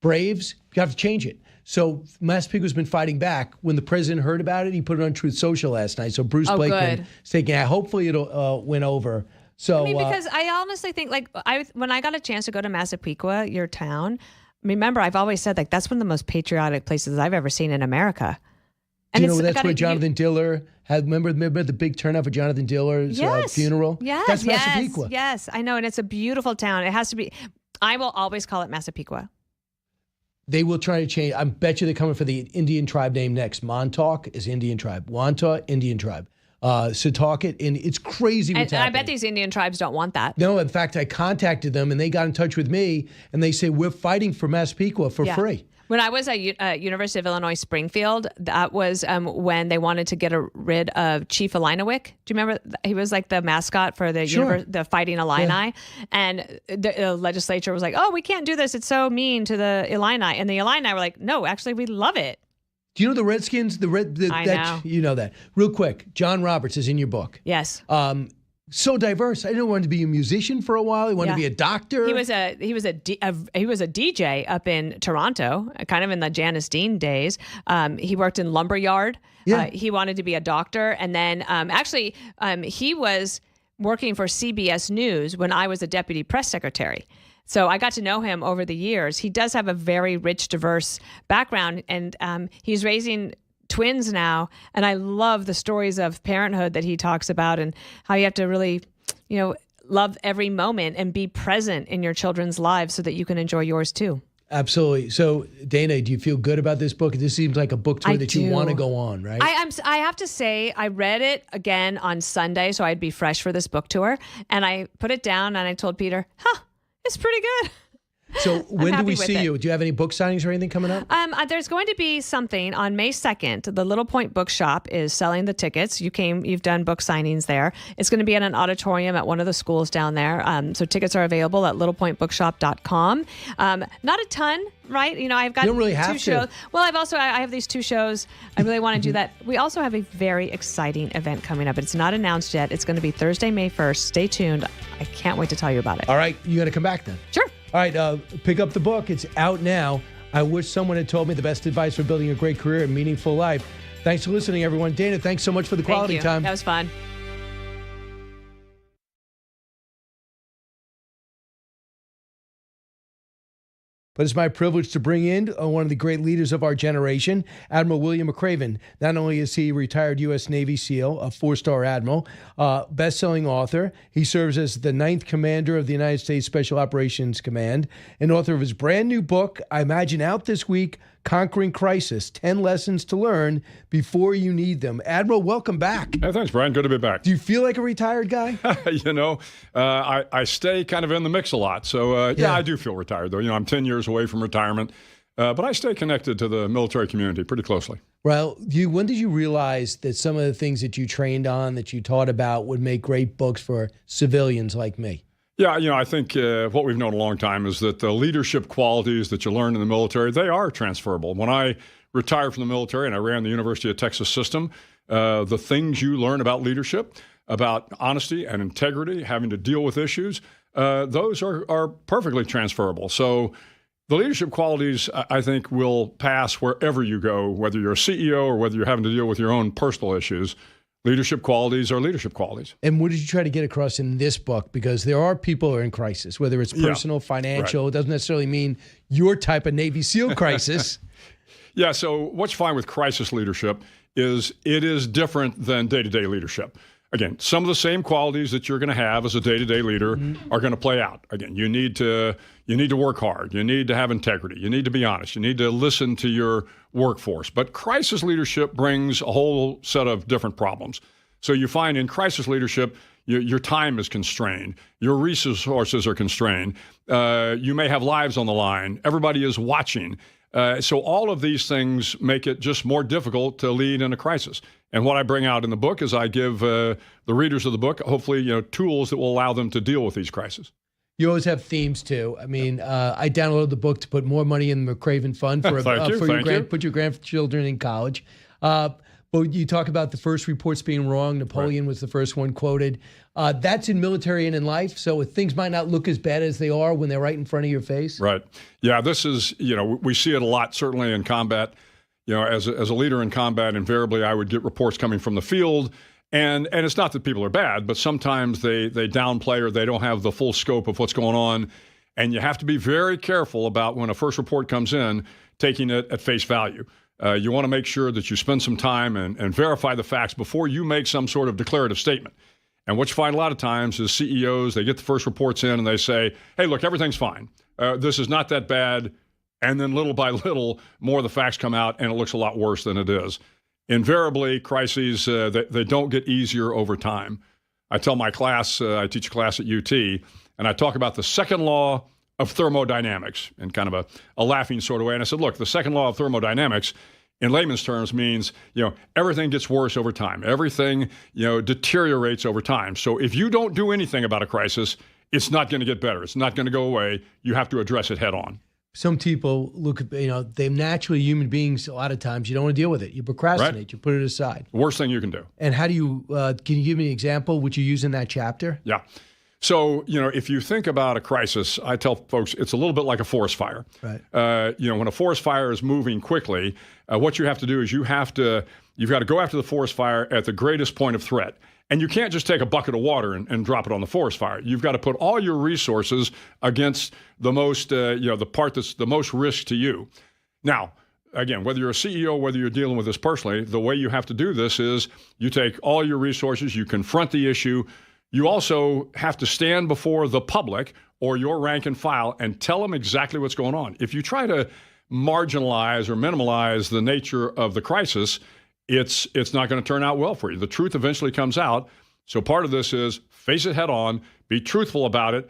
Braves, you have to change it. So Massapequa's been fighting back. When the president heard about it, he put it on Truth Social last night. So Bruce Blakeman is taking it. Hopefully it'll win over. So because I honestly think, when I got a chance to go to Massapequa, your town, remember, I've always said, that's one of the most patriotic places I've ever seen in America. And that's where Jonathan Diller had. Remember the big turnout for Jonathan Diller's funeral? Yes, that's Massapequa. Yes, I know, and it's a beautiful town. It has to be. I will always call it Massapequa. They will try to change. I bet you they're coming for the Indian tribe name next. Montauk is Indian tribe. Wanta, Indian tribe. Setauket, and it's crazy what's happening. I bet these Indian tribes don't want that. No, in fact, I contacted them, and they got in touch with me, and they say, we're fighting for Massapequa for free. When I was at University of Illinois Springfield, that was when they wanted to get rid of Chief Illiniwek. Do you remember? He was like the mascot for the the Fighting Illini. Yeah. And the legislature was like, oh, we can't do this. It's so mean to the Illini. And the Illini were like, no, actually, we love it. Do you know the Redskins? I know. You know that. Real quick, John Roberts is in your book. Yes. So diverse. I didn't want to be a musician for a while. He wanted to be a doctor. He was a DJ up in Toronto, kind of in the Janice Dean days. He worked in lumberyard. Yeah. He wanted to be a doctor, and then he was working for CBS News when I was a deputy press secretary. So I got to know him over the years. He does have a very rich, diverse background, and he's raising twins now, and I love the stories of parenthood that he talks about and how you have to really, love every moment and be present in your children's lives so that you can enjoy yours too. Absolutely. So, Dana, do you feel good about this book? This seems like a book tour that you want to go on, right? I have to say, I read it again on Sunday, so I'd be fresh for this book tour, and I put it down and I told Peter, it's pretty good. So when do we with see it. you? Do you have any book signings or anything coming up? There's going to be something on May 2nd. The Little Point Bookshop is selling the tickets. You've done book signings there. It's going to be in an auditorium at one of the schools down there. So tickets are available at littlepointbookshop.com. Not a ton, right? I've got You don't really two have to. shows. Well, I have these 2 shows. I really want to do that. We also have a very exciting event coming up. It's not announced yet. It's going to be Thursday, May 1st. Stay tuned. I can't wait to tell you about it. All right, you got to come back then. Sure. All right, pick up the book. It's out now. I wish someone had told me the best advice for building a great career and meaningful life. Thanks for listening, everyone. Dana, thanks so much for the quality Thank you. time. That was fun. But it's my privilege to bring in one of the great leaders of our generation, Admiral William McCraven. Not only is he a retired U.S. Navy SEAL, a 4-star admiral, best-selling author, he serves as the 9th Commander of the United States Special Operations Command, and author of his brand new book, I imagine out this week, Conquering Crisis, 10 Lessons to Learn Before You Need Them. Admiral, welcome back. Hey, thanks, Brian. Good to be back. Do you feel like a retired guy? I stay kind of in the mix a lot. So, yeah, I do feel retired, though. I'm 10 years away from retirement, but I stay connected to the military community pretty closely. Well, when did you realize that some of the things that you trained on, that you taught about, would make great books for civilians like me? Yeah, I think what we've known a long time is that the leadership qualities that you learn in the military, they are transferable. When I retired from the military and I ran the University of Texas system, the things you learn about leadership, about honesty and integrity, having to deal with issues, those are perfectly transferable. So the leadership qualities, I think, will pass wherever you go, whether you're a CEO or whether you're having to deal with your own personal issues. Leadership qualities are leadership qualities. And what did you try to get across in this book? Because there are people who are in crisis, whether it's personal, financial. Right. It doesn't necessarily mean your type of Navy SEAL crisis. Yeah, so what's fine with crisis leadership is it is different than day-to-day leadership. Again, some of the same qualities that you're going to have as a day-to-day leader are going to play out. Again, you need to work hard. You need to have integrity. You need to be honest. You need to listen to your workforce. But crisis leadership brings a whole set of different problems. So you find in crisis leadership, your time is constrained. Your resources are constrained. You may have lives on the line. Everybody is watching. So all of these things make it just more difficult to lead in a crisis. And what I bring out in the book is I give the readers of the book, hopefully, tools that will allow them to deal with these crises. You always have themes too. I mean, I downloaded the book to put more money in the McCraven Fund for put your grandchildren in college. But you talk about the first reports being wrong. Napoleon was the first one quoted. That's in military and in life. So things might not look as bad as they are when they're right in front of your face. Right. Yeah, this is, we see it a lot, certainly in combat. As a leader in combat, invariably I would get reports coming from the field. And it's not that people are bad, but sometimes they downplay or they don't have the full scope of what's going on. And you have to be very careful about when a first report comes in, taking it at face value. You want to make sure that you spend some time and verify the facts before you make some sort of declarative statement. And what you find a lot of times is CEOs, they get the first reports in and they say, hey, look, everything's fine. This is not that bad. And then little by little, more of the facts come out and it looks a lot worse than it is. Invariably, crises, they don't get easier over time. I tell my class, I teach a class at UT, and I talk about the second law of thermodynamics in kind of a laughing sort of way. And I said, look, the second law of thermodynamics in layman's terms means, everything gets worse over time. Everything, deteriorates over time. So if you don't do anything about a crisis, it's not going to get better. It's not going to go away. You have to address it head on. Some people look at, they're naturally human beings. A lot of times you don't want to deal with it. You procrastinate, right. You put it aside. Worst thing you can do. And how do you, can you give me an example, which you use in that chapter? Yeah. So, if you think about a crisis, I tell folks it's a little bit like a forest fire. Right. When a forest fire is moving quickly, what you have to do is you've got to go after the forest fire at the greatest point of threat. And you can't just take a bucket of water and drop it on the forest fire. You've got to put all your resources against the most, the part that's the most risk to you. Now, again, whether you're a CEO, whether you're dealing with this personally, the way you have to do this is you take all your resources, you confront the issue. You also have to stand before the public or your rank and file and tell them exactly what's going on. If you try to marginalize or minimize the nature of the crisis, it's not going to turn out well for you. The truth eventually comes out. So part of this is face it head on, be truthful about it,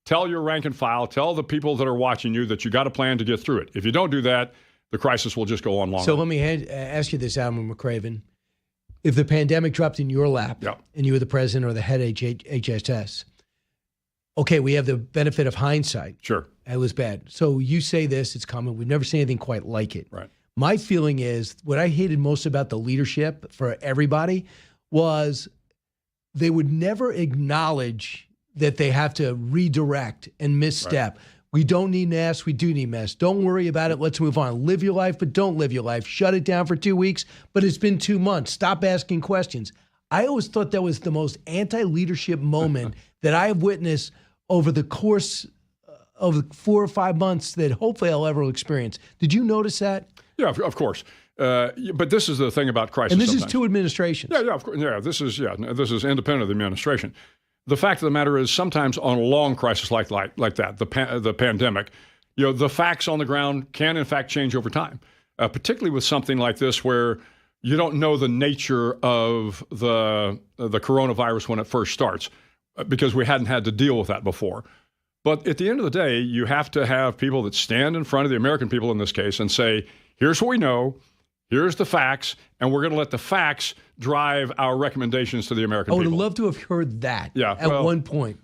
tell your rank and file, tell the people that are watching you that you got a plan to get through it. If you don't do that, the crisis will just go on longer. So let me ask you this, Admiral McCraven. If the pandemic dropped in your lap and you were the president or the head of HHS, okay, we have the benefit of hindsight. Sure. It was bad. So you say this, it's common. We've never seen anything quite like it. Right. My feeling is what I hated most about the leadership for everybody was they would never acknowledge that they have to redirect and misstep. Right. We don't need masks. We do need masks. Don't worry about it. Let's move on. Live your life, but don't live your life. Shut it down for 2 weeks, but it's been 2 months. Stop asking questions. I always thought that was the most anti-leadership moment that I have witnessed over the course of 4 or 5 months that hopefully I'll ever experience. Did you notice that? Yeah, of course. But this is the thing about crisis. And this sometimes. is two administrations. Yeah, of course. Yeah, this is independent of the administration. The fact of the matter is, sometimes on a long crisis like that, the pandemic, the facts on the ground can in fact change over time. Particularly with something like this, where you don't know the nature of the coronavirus when it first starts, because we hadn't had to deal with that before. But at the end of the day, you have to have people that stand in front of the American people in this case and say, here's what we know, here's the facts, and we're going to let the facts drive our recommendations to the American people. I would love to have heard that at one point.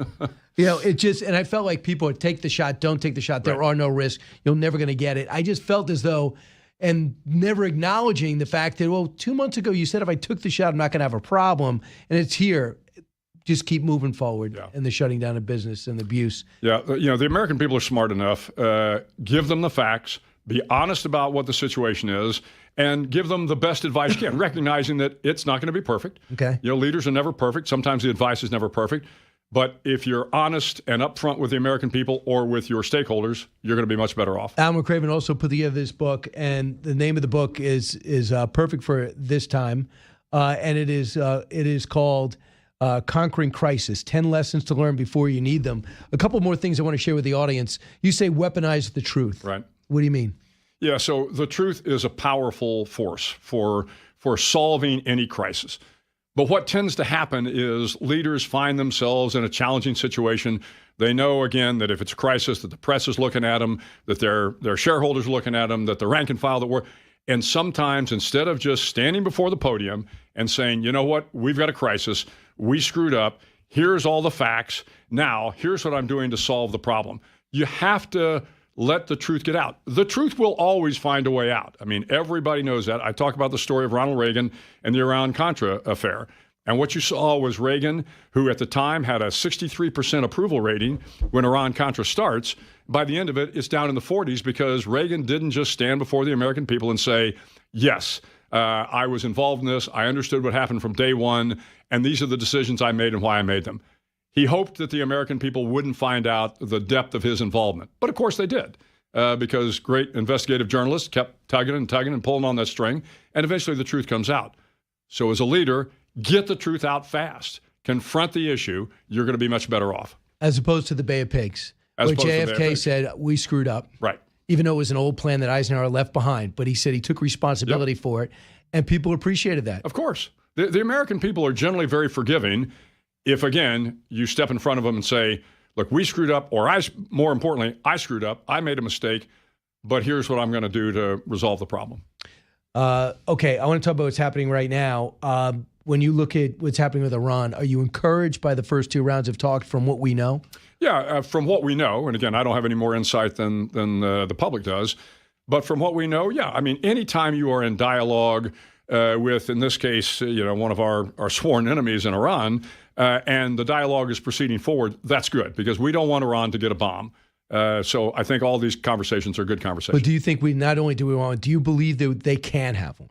And I felt like people would take the shot, don't take the shot, there are no risks, you're never going to get it. I just felt as though, and never acknowledging the fact that, 2 months ago you said if I took the shot, I'm not going to have a problem, and it's here. Just keep moving forward and the shutting down of business and the abuse. Yeah, the American people are smart enough. Give them the facts, be honest about what the situation is, and give them the best advice you can, recognizing that it's not going to be perfect. Okay. Leaders are never perfect. Sometimes the advice is never perfect. But if you're honest and upfront with the American people or with your stakeholders, you're going to be much better off. Al McCraven also put together this book, and the name of the book is perfect for this time, and it is called Conquering Crisis, 10 Lessons to Learn Before You Need Them. A couple more things I want to share with the audience. You say weaponize the truth. Right. What do you mean? Yeah, so the truth is a powerful force for solving any crisis. But what tends to happen is leaders find themselves in a challenging situation. They know, again, that if it's a crisis, that the press is looking at them, that their shareholders are looking at them, that the rank and file that work. And sometimes, instead of just standing before the podium and saying, you know what, we've got a crisis, we screwed up, here's all the facts, now here's what I'm doing to solve the problem. You have to let the truth get out. The truth will always find a way out. I mean, everybody knows that. I talk about the story of Ronald Reagan and the Iran Contra affair. And what you saw was Reagan, who at the time had a 63% approval rating when Iran Contra starts. By the end of it, it's down in the 40s because Reagan didn't just stand before the American people and say, yes, I was involved in this. I understood what happened from day one. And these are the decisions I made and why I made them. He hoped that the American people wouldn't find out the depth of his involvement. But of course they did, because great investigative journalists kept tugging and pulling on that string. And eventually the truth comes out. So as a leader, get the truth out fast. Confront the issue. You're going to be much better off. As opposed to the Bay of Pigs, where JFK said, we screwed up. Right. Even though it was an old plan that Eisenhower left behind. But he said he took responsibility for it. And people appreciated that. Of course. The American people are generally very forgiving if, again, you step in front of them and say, look, we screwed up, or more importantly, I screwed up. I made a mistake, but here's what I'm going to do to resolve the problem. Okay, I want to talk about what's happening right now. When you look at what's happening with Iran, are you encouraged by the first 2 rounds of talks from what we know? Yeah, from what we know, and again, I don't have any more insight than the public does, but from what we know, yeah. I mean, anytime you are in dialogue with, in this case, one of our sworn enemies in Iran, and the dialogue is proceeding forward, that's good, because we don't want Iran to get a bomb. So I think all these conversations are good conversations. But do you think do you believe that they can have one?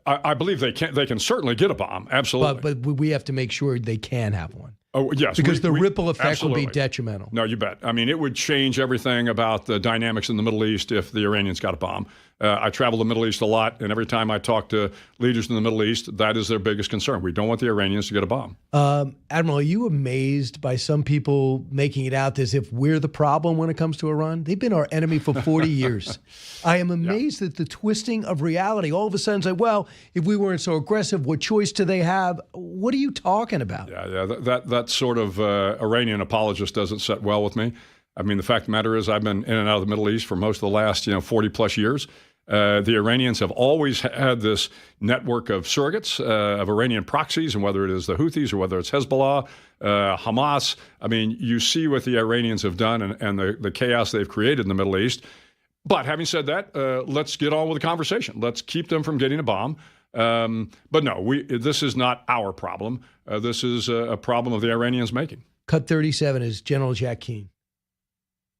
I believe they can. They can certainly get a bomb. Absolutely. But we have to make sure they can have one. Oh, yes. Because the ripple effect would be detrimental. No, you bet. I mean, it would change everything about the dynamics in the Middle East if the Iranians got a bomb. I travel the Middle East a lot, and every time I talk to leaders in the Middle East, that is their biggest concern. We don't want the Iranians to get a bomb. Admiral, are you amazed by some people making it out as if we're the problem when it comes to Iran? They've been our enemy for 40 years. I am amazed at the twisting of reality. All of a sudden, it's like, well, if we weren't so aggressive, what choice do they have? What are you talking about? Yeah. That sort of Iranian apologist doesn't set well with me. I mean, the fact of the matter is I've been in and out of the Middle East for most of the last 40 plus years. The Iranians have always had this network of surrogates, of Iranian proxies, and whether it is the Houthis or whether it's Hezbollah, Hamas. I mean, you see what the Iranians have done and the chaos they've created in the Middle East. But having said that, let's get on with the conversation. Let's keep them from getting a bomb. But no, this is not our problem. This is a problem of the Iranians making. Cut 37 is General Jack Keane.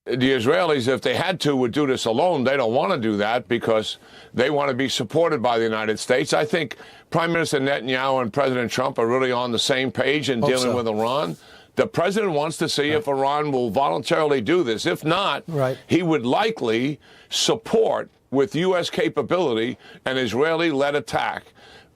The Israelis, if they had to, would do this alone. They don't want to do that because they want to be supported by the United States. I think Prime Minister Netanyahu and President Trump are really on the same page in dealing with Iran. The president wants to see if Iran will voluntarily do this. If not, he would likely support, with U.S. capability, an Israeli-led attack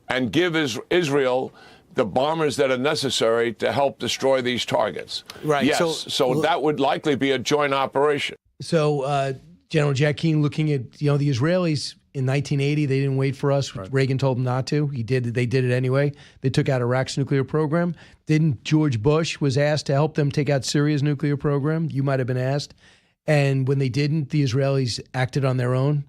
and give Israel the bombers that are necessary to help destroy these targets. Yes, so that would likely be a joint operation. So General Jack Keane looking at, the Israelis in 1980, they didn't wait for us. Reagan told them not to. They did it anyway. They took out Iraq's nuclear program. Didn't George Bush was asked to help them take out Syria's nuclear program? You might have been asked. And when they didn't, the Israelis acted on their own.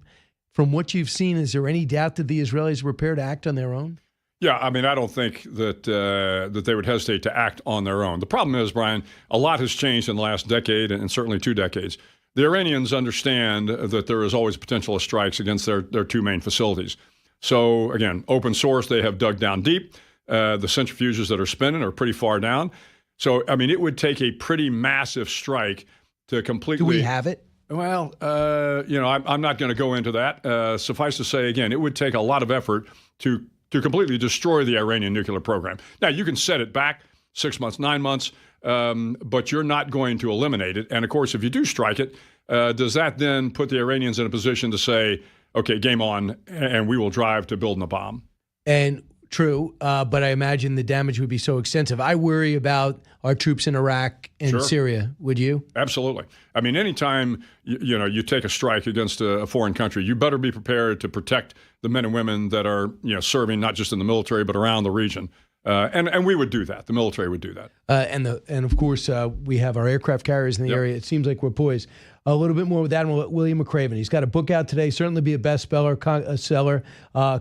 From what you've seen, is there any doubt that the Israelis were prepared to act on their own? Yeah, I mean, I don't think that that they would hesitate to act on their own. The problem is, Brian, a lot has changed in the last decade and certainly 2 decades. The Iranians understand that there is always potential of strikes against their 2 main facilities. So, again, open source, they have dug down deep. The centrifuges that are spinning are pretty far down. So, I mean, it would take a pretty massive strike to completely... Do we have it? Well, I'm not going to go into that. Suffice to say, again, it would take a lot of effort to completely destroy the Iranian nuclear program. Now, you can set it back 6 months, 9 months, but you're not going to eliminate it. And, of course, if you do strike it, does that then put the Iranians in a position to say, okay, game on, and we will drive to building a bomb? And true, but I imagine the damage would be so extensive. I worry about our troops in Iraq and Syria. Would you? Absolutely. I mean, anytime you take a strike against a foreign country, you better be prepared to protect the men and women that are serving not just in the military but around the region. And we would do that. The military would do that. And of course we have our aircraft carriers in the area. It seems like we're poised. A little bit more with Admiral William McCraven. He's got a book out today. Certainly be a bestseller.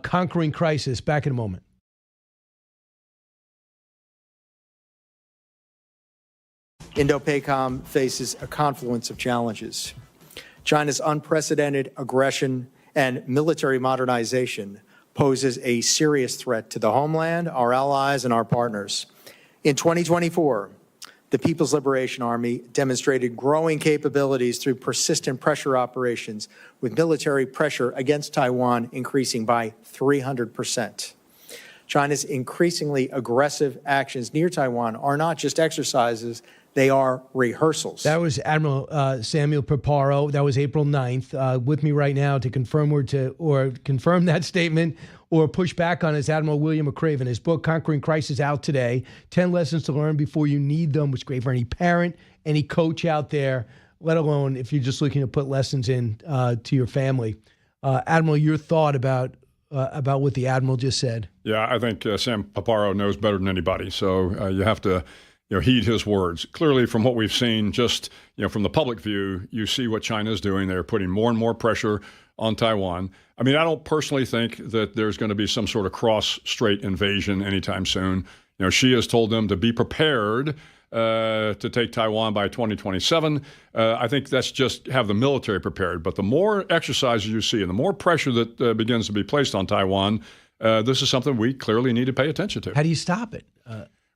Conquering Crisis. Back in a moment. Indo-PACOM faces a confluence of challenges. China's unprecedented aggression and military modernization poses a serious threat to the homeland, our allies, and our partners. In 2024, the People's Liberation Army demonstrated growing capabilities through persistent pressure operations, with military pressure against Taiwan increasing by 300%. China's increasingly aggressive actions near Taiwan are not just exercises, they are rehearsals. That was Admiral Samuel Perino. That was April 9th. With me right now to confirm or confirm that statement or push back on is Admiral William McCraven. His book, Conquering Crisis, out today. 10 lessons to learn before you need them, which is great for any parent, any coach out there, let alone if you're just looking to put lessons in to your family. Admiral, your thought about what the Admiral just said. Yeah, I think Sam Perino knows better than anybody. So you have to heed his words. Clearly, from what we've seen, just from the public view, you see what China is doing. They're putting more and more pressure on Taiwan. I mean, I don't personally think that there's going to be some sort of cross-strait invasion anytime soon. She has told them to be prepared to take Taiwan by 2027. I think that's just have the military prepared. But the more exercises you see and the more pressure that begins to be placed on Taiwan, this is something we clearly need to pay attention to. How do you stop it?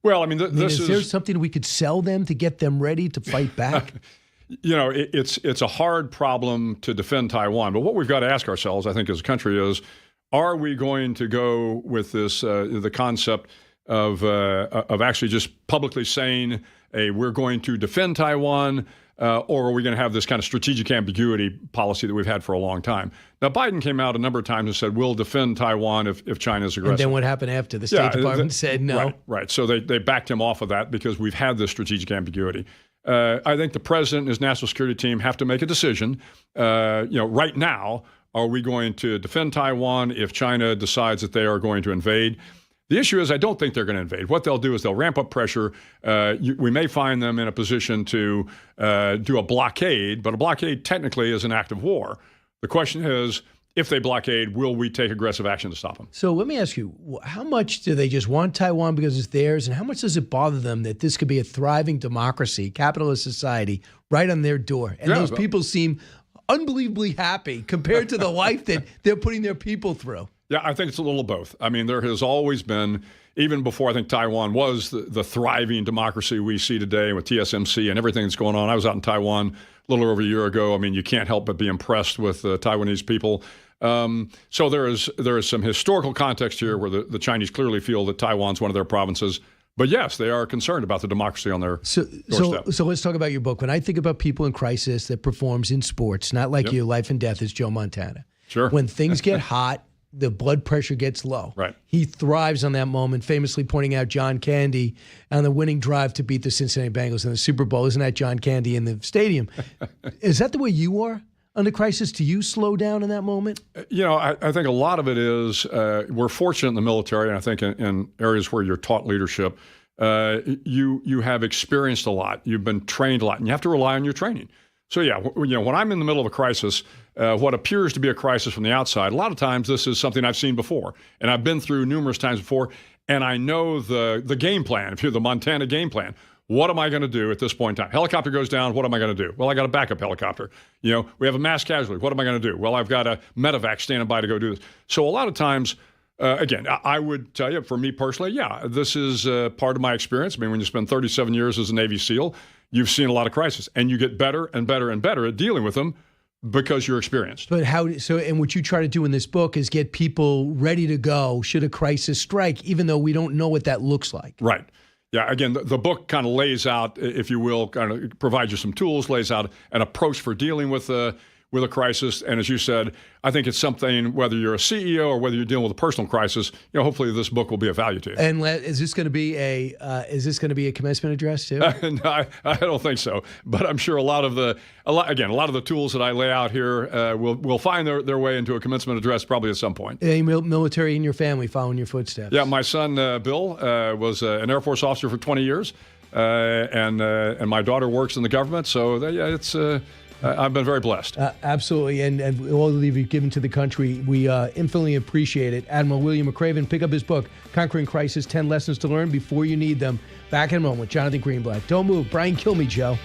Well, I mean, this is there something we could sell them to get them ready to fight back? It's a hard problem to defend Taiwan. But what we've got to ask ourselves, I think, as a country is, are we going to go with this, the concept of actually just publicly saying, hey, we're going to defend Taiwan, or are we going to have this kind of strategic ambiguity policy that we've had for a long time? Now, Biden came out a number of times and said, we'll defend Taiwan if China is aggressive. And then what happened after? The State Department said no. Right. So they backed him off of that because we've had this strategic ambiguity. I think the president and his national security team have to make a decision. Right now, are we going to defend Taiwan if China decides that they are going to invade? The issue is I don't think they're going to invade. What they'll do is they'll ramp up pressure. We may find them in a position to do a blockade, but a blockade technically is an act of war. The question is, if they blockade, will we take aggressive action to stop them? So let me ask you, how much do they just want Taiwan because it's theirs, and how much does it bother them that this could be a thriving democracy, capitalist society, right on their door? And those people seem unbelievably happy compared to the life that they're putting their people through. Yeah, I think it's a little of both. I mean, there has always been, even before I think Taiwan was the thriving democracy we see today with TSMC and everything that's going on. I was out in Taiwan a little over a year ago. I mean, you can't help but be impressed with the Taiwanese people. So there is some historical context here where the Chinese clearly feel that Taiwan's one of their provinces. But yes, they are concerned about the democracy on their doorstep. So let's talk about your book. When I think about people in crisis that performs in sports, not like you, life and death is Joe Montana. Sure. When things get hot, the blood pressure gets low. Right. He thrives on that moment, famously pointing out John Candy on the winning drive to beat the Cincinnati Bengals in the Super Bowl. Isn't that John Candy in the stadium? Is that the way you are under crisis? Do you slow down in that moment? I think a lot of it is we're fortunate in the military, and I think in areas where you're taught leadership, you have experienced a lot. You've been trained a lot, and you have to rely on your training. So when I'm in the middle of a crisis, what appears to be a crisis from the outside, a lot of times this is something I've seen before, and I've been through numerous times before, and I know the game plan. If you're the Montana game plan, what am I going to do at this point in time? Helicopter goes down. What am I going to do? Well, I got a backup helicopter. We have a mass casualty. What am I going to do? Well, I've got a medevac standing by to go do this. So a lot of times, again, I would tell you, for me personally, this is part of my experience. I mean, when you spend 37 years as a Navy SEAL, you've seen a lot of crises, and you get better and better and better at dealing with them because you're experienced. But and what you try to do in this book is get people ready to go should a crisis strike, even though we don't know what that looks like. Right. Yeah, again, the book kind of lays out, if you will, kind of provides you some tools, lays out an approach for dealing with a crisis. And as you said, I think it's something, whether you're a CEO or whether you're dealing with a personal crisis, hopefully this book will be of value to you. And is this going to be a commencement address too? No, I don't think so. But I'm sure a lot of the tools that I lay out here will find their way into a commencement address probably at some point. Any military in your family following your footsteps? Yeah, my son Bill was an Air Force officer for 20 years, and my daughter works in the government. So it's. I've been very blessed. Absolutely. And all that you've given to the country, we infinitely appreciate it. Admiral William McCraven, pick up his book, Conquering Crisis, 10 Lessons to Learn Before You Need Them. Back in a moment with Jonathan Greenblatt. Don't move. Brian Kilmeade Show.